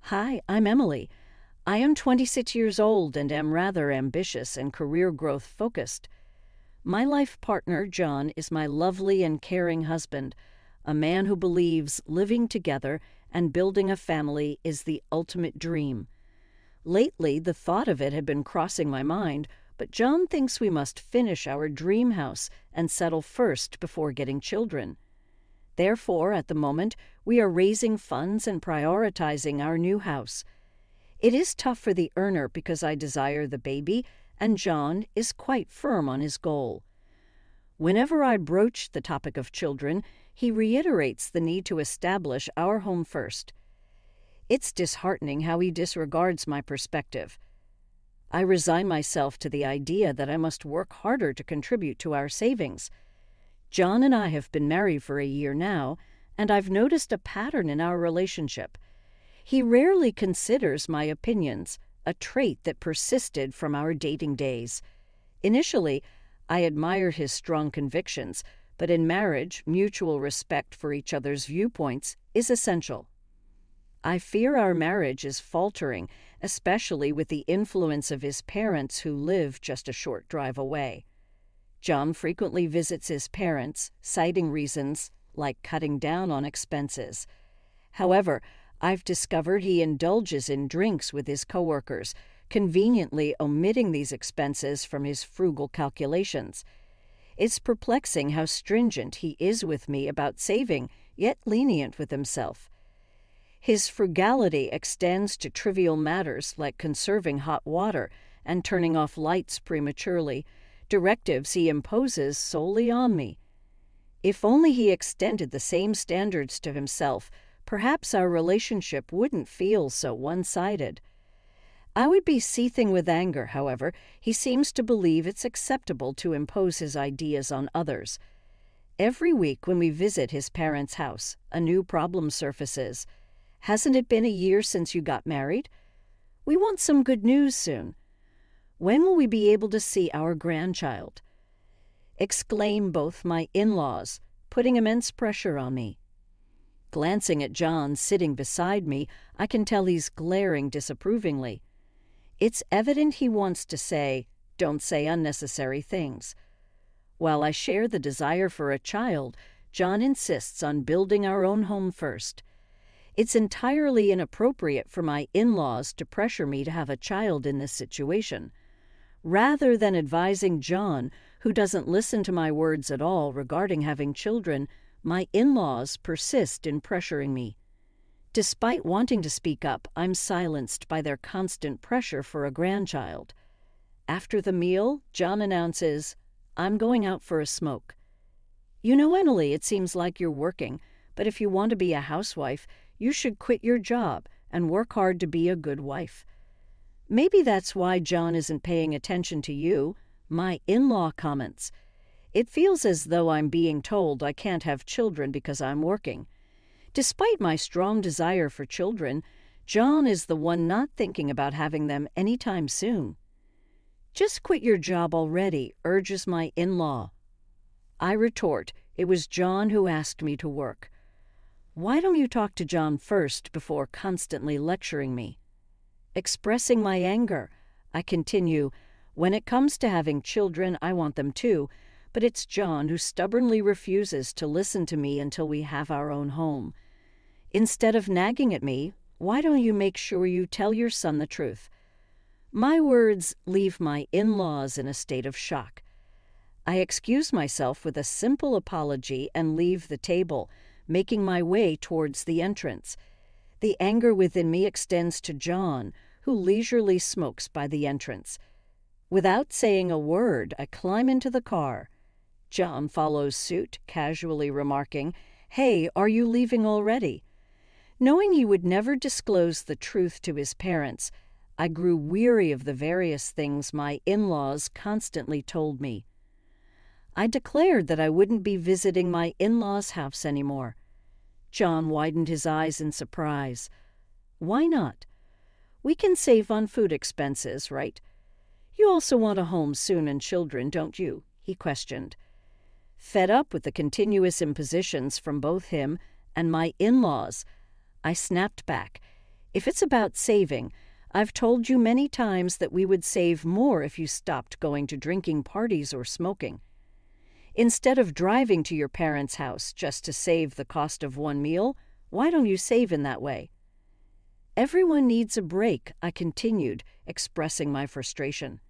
Hi, I'm Emily. I am 26 years old and am rather ambitious and career growth focused. My life partner, John, is my lovely and caring husband, a man who believes living together and building a family is the ultimate dream. Lately, the thought of it had been crossing my mind, but John thinks we must finish our dream house and settle first before getting children. Therefore, at the moment, we are raising funds and prioritizing our new house. It is tough for the earner because I desire the baby, and John is quite firm on his goal. Whenever I broach the topic of children, he reiterates the need to establish our home first. It's disheartening how he disregards my perspective. I resign myself to the idea that I must work harder to contribute to our savings. John and I have been married for a year now, and I've noticed a pattern in our relationship. He rarely considers my opinions, a trait that persisted from our dating days. Initially, I admired his strong convictions, but in marriage, mutual respect for each other's viewpoints is essential. I fear our marriage is faltering, especially with the influence of his parents who live just a short drive away. John frequently visits his parents, citing reasons like cutting down on expenses. However, I've discovered he indulges in drinks with his coworkers, conveniently omitting these expenses from his frugal calculations. It's perplexing how stringent he is with me about saving, yet lenient with himself. His frugality extends to trivial matters like conserving hot water and turning off lights prematurely, directives he imposes solely on me. If only he extended the same standards to himself, perhaps our relationship wouldn't feel so one-sided. I would be seething with anger, however. He seems to believe it's acceptable to impose his ideas on others. Every week when we visit his parents' house, a new problem surfaces. Hasn't it been a year since you got married? We want some good news soon. When will we be able to see our grandchild? Exclaim both my in-laws, putting immense pressure on me. Glancing at John sitting beside me, I can tell he's glaring disapprovingly. It's evident he wants to say, "Don't say unnecessary things." While I share the desire for a child, John insists on building our own home first. It's entirely inappropriate for my in-laws to pressure me to have a child in this situation. Rather than advising John, who doesn't listen to my words at all regarding having children, my in-laws persist in pressuring me. Despite wanting to speak up, I'm silenced by their constant pressure for a grandchild. After the meal, John announces, "I'm going out for a smoke." "You know, Emily, it seems like you're working, but if you want to be a housewife, you should quit your job and work hard to be a good wife." Maybe that's why John isn't paying attention to you, my in-law comments. It feels as though I'm being told I can't have children because I'm working. Despite my strong desire for children, John is the one not thinking about having them anytime soon. "Just quit your job already," urges my in-law. I retort, "It was John who asked me to work." "Why don't you talk to John first before constantly lecturing me?" Expressing my anger, I continue, "When it comes to having children, I want them too, but it's John who stubbornly refuses to listen to me until we have our own home. Instead of nagging at me, why don't you make sure you tell your son the truth?" My words leave my in-laws in a state of shock. I excuse myself with a simple apology and leave the table, making my way towards the entrance. The anger within me extends to John, who leisurely smokes by the entrance. Without saying a word, I climb into the car. John follows suit, casually remarking, "Hey, are you leaving already?" Knowing he would never disclose the truth to his parents, I grew weary of the various things my in-laws constantly told me. I declared that I wouldn't be visiting my in-laws' house anymore. John widened his eyes in surprise. "Why not?" "We can save on food expenses, right?" "You also want a home soon and children, don't you?" he questioned. Fed up with the continuous impositions from both him and my in-laws, I snapped back. If it's about saving, I've told you many times that we would save more if you stopped going to drinking parties or smoking. Instead of driving to your parents' house just to save the cost of one meal, why don't you save in that way? Everyone needs a break, I continued, expressing my frustration.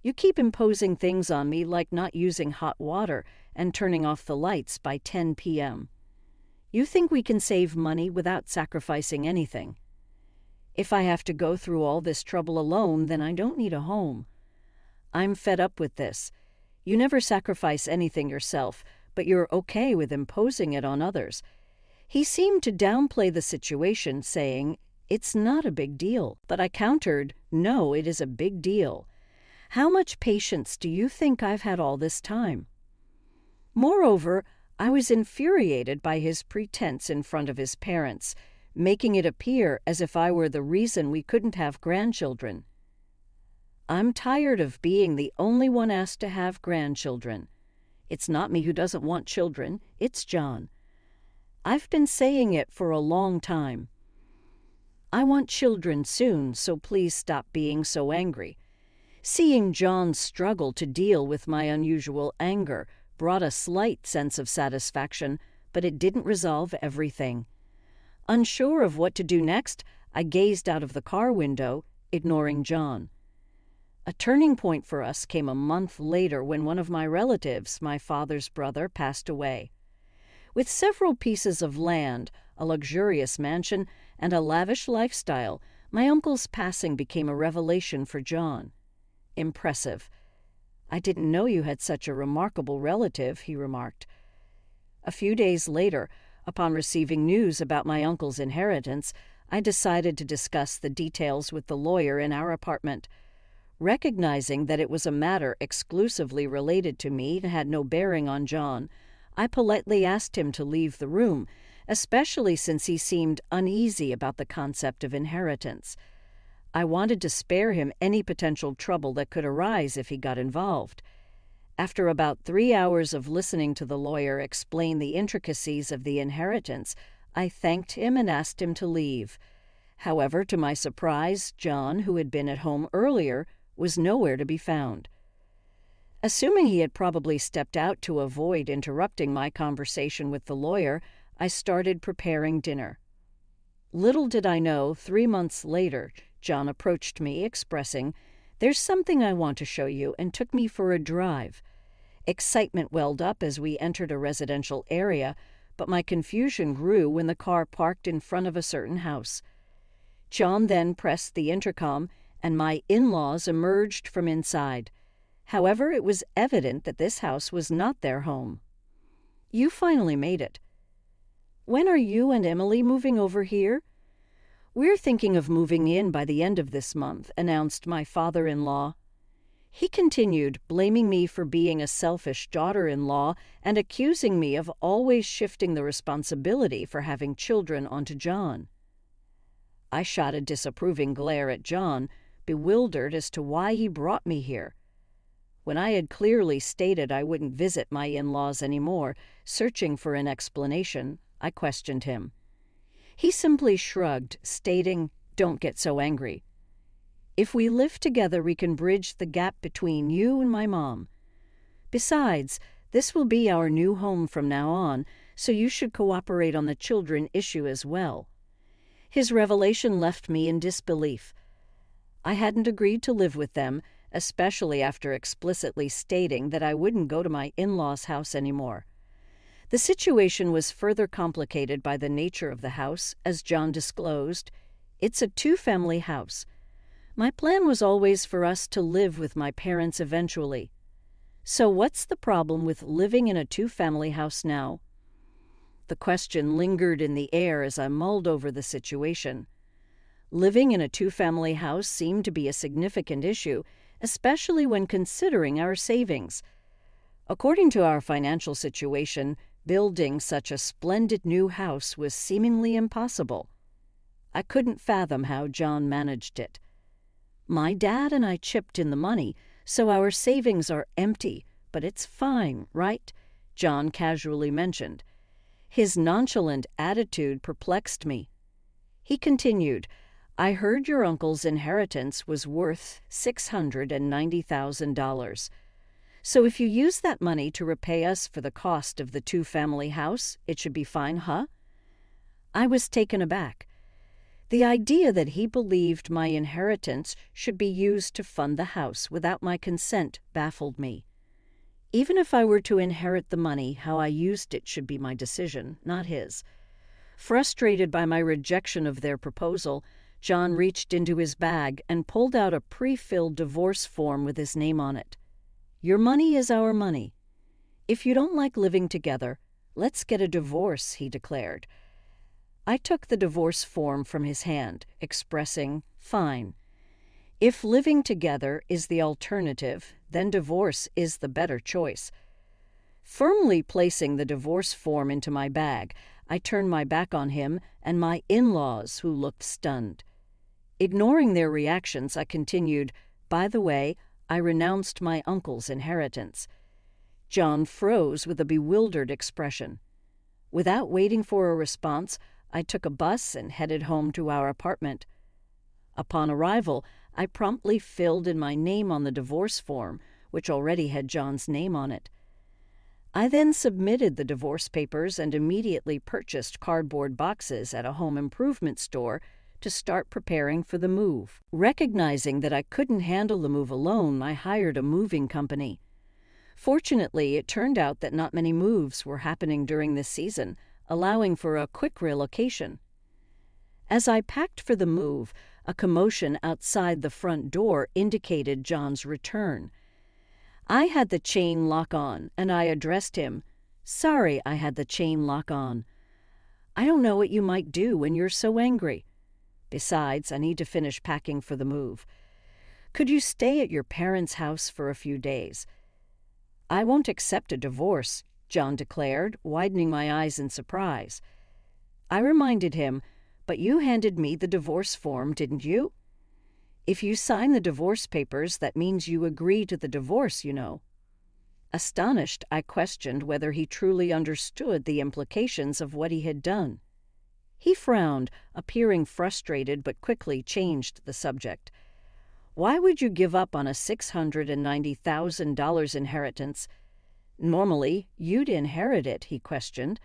You keep imposing things on me like not using hot water and turning off the lights by 10 p.m. You think we can save money without sacrificing anything. If I have to go through all this trouble alone, then I don't need a home. I'm fed up with this. You never sacrifice anything yourself, but you're okay with imposing it on others. He seemed to downplay the situation, saying, "It's not a big deal." But I countered, "No, it is a big deal. How much patience do you think I've had all this time?" Moreover, I was infuriated by his pretense in front of his parents, making it appear as if I were the reason we couldn't have grandchildren. I'm tired of being the only one asked to have grandchildren. It's not me who doesn't want children, it's John. I've been saying it for a long time. I want children soon, so please stop being so angry. Seeing John struggle to deal with my unusual anger brought a slight sense of satisfaction, but it didn't resolve everything. Unsure of what to do next, I gazed out of the car window, ignoring John. A turning point for us came a month later when one of my relatives, my father's brother, passed away. With several pieces of land, a luxurious mansion, and a lavish lifestyle, my uncle's passing became a revelation for John. Impressive. I didn't know you had such a remarkable relative, he remarked. A few days later, upon receiving news about my uncle's inheritance, I decided to discuss the details with the lawyer in our apartment. Recognizing that it was a matter exclusively related to me and had no bearing on John, I politely asked him to leave the room, especially since he seemed uneasy about the concept of inheritance. I wanted to spare him any potential trouble that could arise if he got involved. After about 3 hours of listening to the lawyer explain the intricacies of the inheritance, I thanked him and asked him to leave. However, to my surprise, John, who had been at home earlier, was nowhere to be found. Assuming he had probably stepped out to avoid interrupting my conversation with the lawyer, I started preparing dinner. Little did I know, 3 months later, John approached me, expressing, "There's something I want to show you," and took me for a drive. Excitement welled up as we entered a residential area, but my confusion grew when the car parked in front of a certain house. John then pressed the intercom, and my in-laws emerged from inside. However, it was evident that this house was not their home. "You finally made it. When are you and Emily moving over here?" "We're thinking of moving in by the end of this month," announced my father-in-law. He continued, blaming me for being a selfish daughter-in-law and accusing me of always shifting the responsibility for having children onto John. I shot a disapproving glare at John, bewildered as to why he brought me here. When I had clearly stated I wouldn't visit my in-laws anymore, searching for an explanation, I questioned him. He simply shrugged, stating, "Don't get so angry. If we live together, we can bridge the gap between you and my mom. Besides, this will be our new home from now on, so you should cooperate on the children issue as well." His revelation left me in disbelief. I hadn't agreed to live with them, especially after explicitly stating that I wouldn't go to my in-laws' house anymore. The situation was further complicated by the nature of the house, as John disclosed. It's a 2-family house. My plan was always for us to live with my parents eventually. So what's the problem with living in a 2-family house now? The question lingered in the air as I mulled over the situation. Living in a 2-family house seemed to be a significant issue, especially when considering our savings. According to our financial situation, building such a splendid new house was seemingly impossible. I couldn't fathom how John managed it. My dad and I chipped in the money, so our savings are empty, but it's fine, right? John casually mentioned. His nonchalant attitude perplexed me. He continued, "I heard your uncle's inheritance was worth $690,000. So if you use that money to repay us for the cost of the two-family house, it should be fine, huh?" I was taken aback. The idea that he believed my inheritance should be used to fund the house without my consent baffled me. Even if I were to inherit the money, how I used it should be my decision, not his. Frustrated by my rejection of their proposal, John reached into his bag and pulled out a pre-filled divorce form with his name on it. "Your money is our money. If you don't like living together, let's get a divorce," he declared. I took the divorce form from his hand, expressing, "Fine. If living together is the alternative, then divorce is the better choice." Firmly placing the divorce form into my bag, I turned my back on him and my in-laws, who looked stunned. Ignoring their reactions, I continued, "By the way, I renounced my uncle's inheritance." John froze with a bewildered expression. Without waiting for a response, I took a bus and headed home to our apartment. Upon arrival, I promptly filled in my name on the divorce form, which already had John's name on it. I then submitted the divorce papers and immediately purchased cardboard boxes at a home improvement store to start preparing for the move. Recognizing that I couldn't handle the move alone, I hired a moving company. Fortunately, it turned out that not many moves were happening during this season, allowing for a quick relocation. As I packed for the move, a commotion outside the front door indicated John's return. I had the chain lock on, and I addressed him. "Sorry I had the chain lock on. I don't know what you might do when you're so angry. Besides, I need to finish packing for the move. Could you stay at your parents' house for a few days?" "I won't accept a divorce," John declared, widening my eyes in surprise. I reminded him, "But you handed me the divorce form, didn't you? If you sign the divorce papers, that means you agree to the divorce, you know." Astonished, I questioned whether he truly understood the implications of what he had done. He frowned, appearing frustrated, but quickly changed the subject. "Why would you give up on a $690,000 inheritance? Normally, you'd inherit it," he questioned.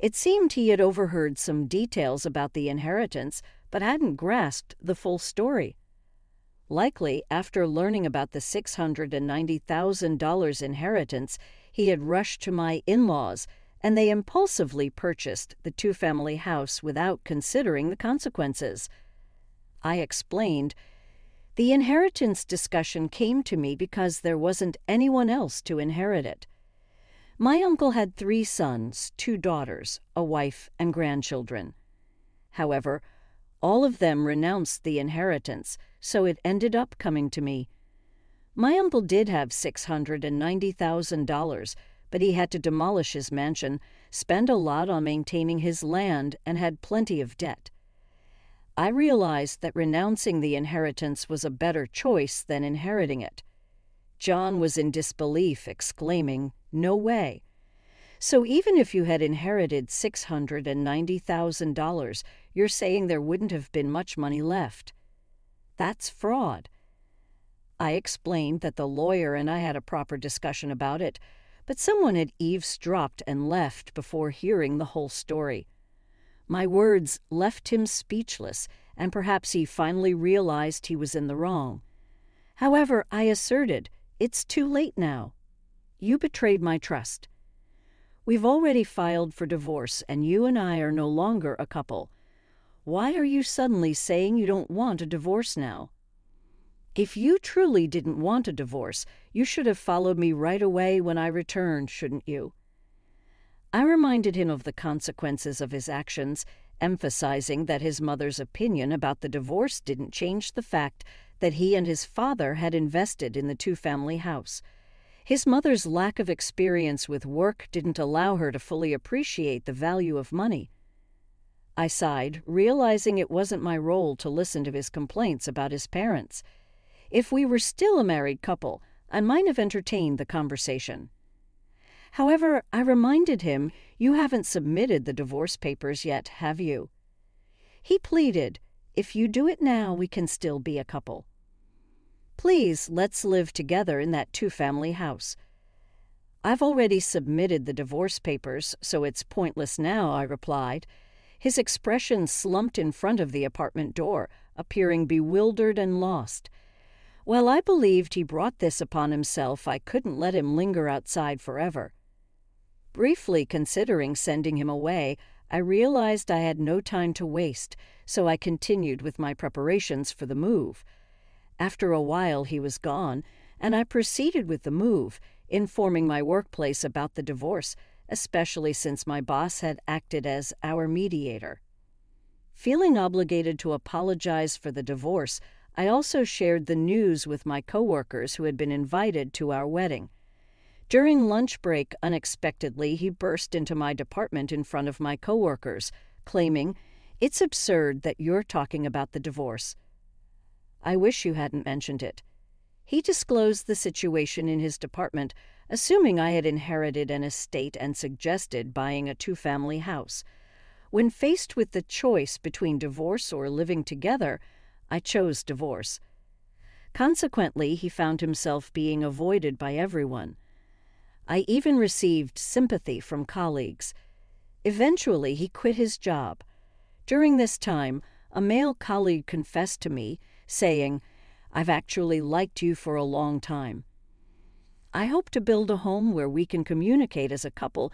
It seemed he had overheard some details about the inheritance, but hadn't grasped the full story. Likely, after learning about the $690,000 inheritance, he had rushed to my in-laws, and they impulsively purchased the two-family house without considering the consequences. I explained, "The inheritance discussion came to me because there wasn't anyone else to inherit it. My uncle had 3 sons, 2 daughters, a wife, and grandchildren. However, all of them renounced the inheritance, so it ended up coming to me. My uncle did have $690,000, but he had to demolish his mansion, spend a lot on maintaining his land, and had plenty of debt. I realized that renouncing the inheritance was a better choice than inheriting it." John was in disbelief, exclaiming, "No way. So even if you had inherited $690,000, you're saying there wouldn't have been much money left? That's fraud." I explained that the lawyer and I had a proper discussion about it, but someone had eavesdropped and left before hearing the whole story. My words left him speechless, and perhaps he finally realized he was in the wrong. However, I asserted, "It's too late now. You betrayed my trust. We've already filed for divorce, and you and I are no longer a couple. Why are you suddenly saying you don't want a divorce now? If you truly didn't want a divorce, you should have followed me right away when I returned, shouldn't you?" I reminded him of the consequences of his actions, emphasizing that his mother's opinion about the divorce didn't change the fact that he and his father had invested in the two-family house. His mother's lack of experience with work didn't allow her to fully appreciate the value of money. I sighed, realizing it wasn't my role to listen to his complaints about his parents. If we were still a married couple, I might have entertained the conversation. However, I reminded him, "You haven't submitted the divorce papers yet, have you?" He pleaded, "If you do it now, we can still be a couple. Please, let's live together in that two-family house." "I've already submitted the divorce papers, so it's pointless now," I replied. His expression slumped in front of the apartment door, appearing bewildered and lost. While I believed he brought this upon himself, I couldn't let him linger outside forever. Briefly considering sending him away, I realized I had no time to waste, so I continued with my preparations for the move. After a while he was gone, and I proceeded with the move, informing my workplace about the divorce, especially since my boss had acted as our mediator. Feeling obligated to apologize for the divorce, I also shared the news with my coworkers who had been invited to our wedding. During lunch break, unexpectedly, he burst into my department in front of my coworkers, claiming, "It's absurd that you're talking about the divorce. I wish you hadn't mentioned it." He disclosed the situation in his department, assuming I had inherited an estate and suggested buying a two-family house. When faced with the choice between divorce or living together, I chose divorce. Consequently, he found himself being avoided by everyone. I even received sympathy from colleagues. Eventually, he quit his job. During this time, a male colleague confessed to me, saying, "I've actually liked you for a long time. I hope to build a home where we can communicate as a couple